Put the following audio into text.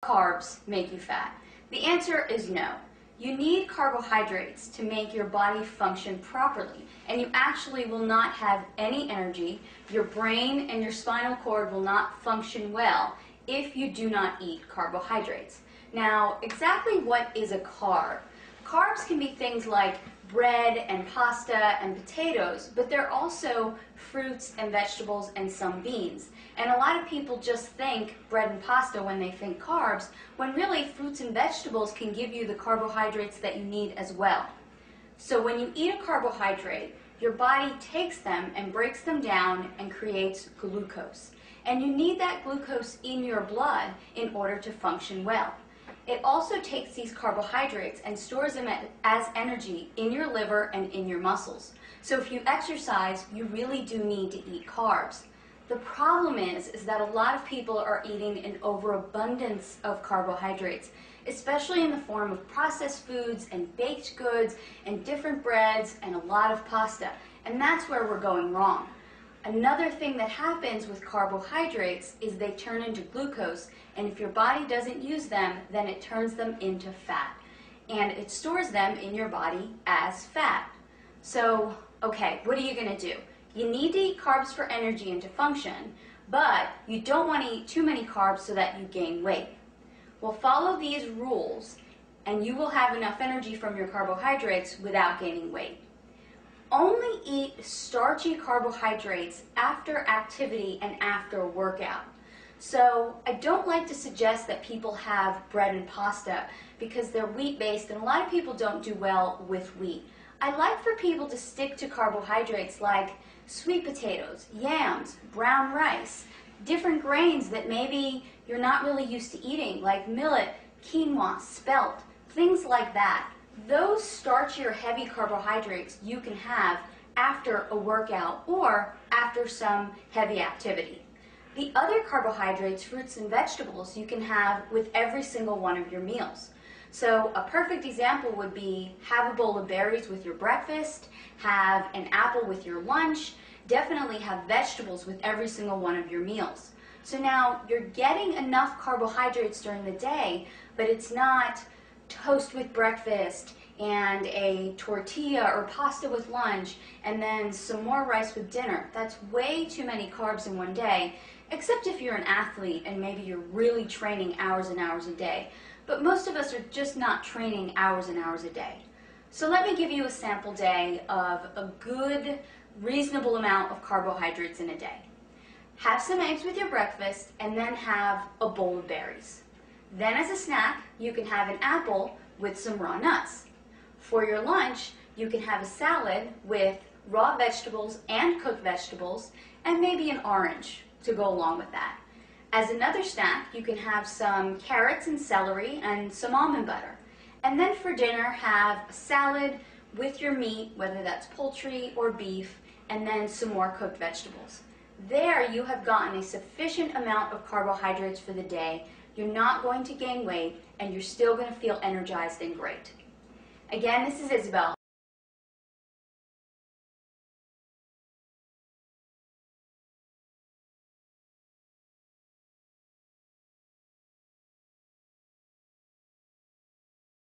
carbs make you fat? The answer is no. You need carbohydrates to make your body function properly, and you actually will not have any energy. Your brain and your spinal cord will not function well if you do not eat carbohydrates. Now, exactly what is a carb? Carbs can be things like bread and pasta and potatoes, but they're also fruits and vegetables and some beans. And a lot of people just think bread and pasta when they think carbs, when really fruits and vegetables can give you the carbohydrates that you need as well. So when you eat a carbohydrate, your body takes them and breaks them down and creates glucose. And you need that glucose in your blood in order to function well. It also takes these carbohydrates and stores them as energy in your liver and in your muscles. So if you exercise, you really do need to eat carbs. The problem is that a lot of people are eating an overabundance of carbohydrates, especially in the form of processed foods and baked goods and different breads and a lot of pasta. And that's where we're going wrong. Another thing that happens with carbohydrates is they turn into glucose, and if your body doesn't use them, then it turns them into fat. And it stores them in your body as fat. So, okay, what are you going to do? You need to eat carbs for energy and to function, but you don't want to eat too many carbs so that you gain weight. Well, follow these rules, and you will have enough energy from your carbohydrates without gaining weight. Only eat starchy carbohydrates after activity and after a workout. So I don't like to suggest that people have bread and pasta because they're wheat-based, and a lot of people don't do well with wheat. I like for people to stick to carbohydrates like sweet potatoes, yams, brown rice, different grains that maybe you're not really used to eating, like millet, quinoa, spelt, things like that. Those starchy or heavy carbohydrates you can have after a workout or after some heavy activity. The other carbohydrates, fruits and vegetables, you can have with every single one of your meals. So a perfect example would be have a bowl of berries with your breakfast, have an apple with your lunch, definitely have vegetables with every single one of your meals. So now you're getting enough carbohydrates during the day, but it's not toast with breakfast and a tortilla or pasta with lunch and then some more rice with dinner. That's way too many carbs in one day, except if you're an athlete and maybe you're really training hours and hours a day. But most of us are just not training hours and hours a day. So let me give you a sample day of a good, reasonable amount of carbohydrates in a day. Have some eggs with your breakfast and then have a bowl of berries. Then as a snack, you can have an apple with some raw nuts. For your lunch, you can have a salad with raw vegetables and cooked vegetables and maybe an orange to go along with that. As another snack, you can have some carrots and celery and some almond butter. And then for dinner, have a salad with your meat, whether that's poultry or beef, and then some more cooked vegetables. There you have gotten a sufficient amount of carbohydrates for the day. You're not going to gain weight, and you're still going to feel energized and great. Again, this is Isabel.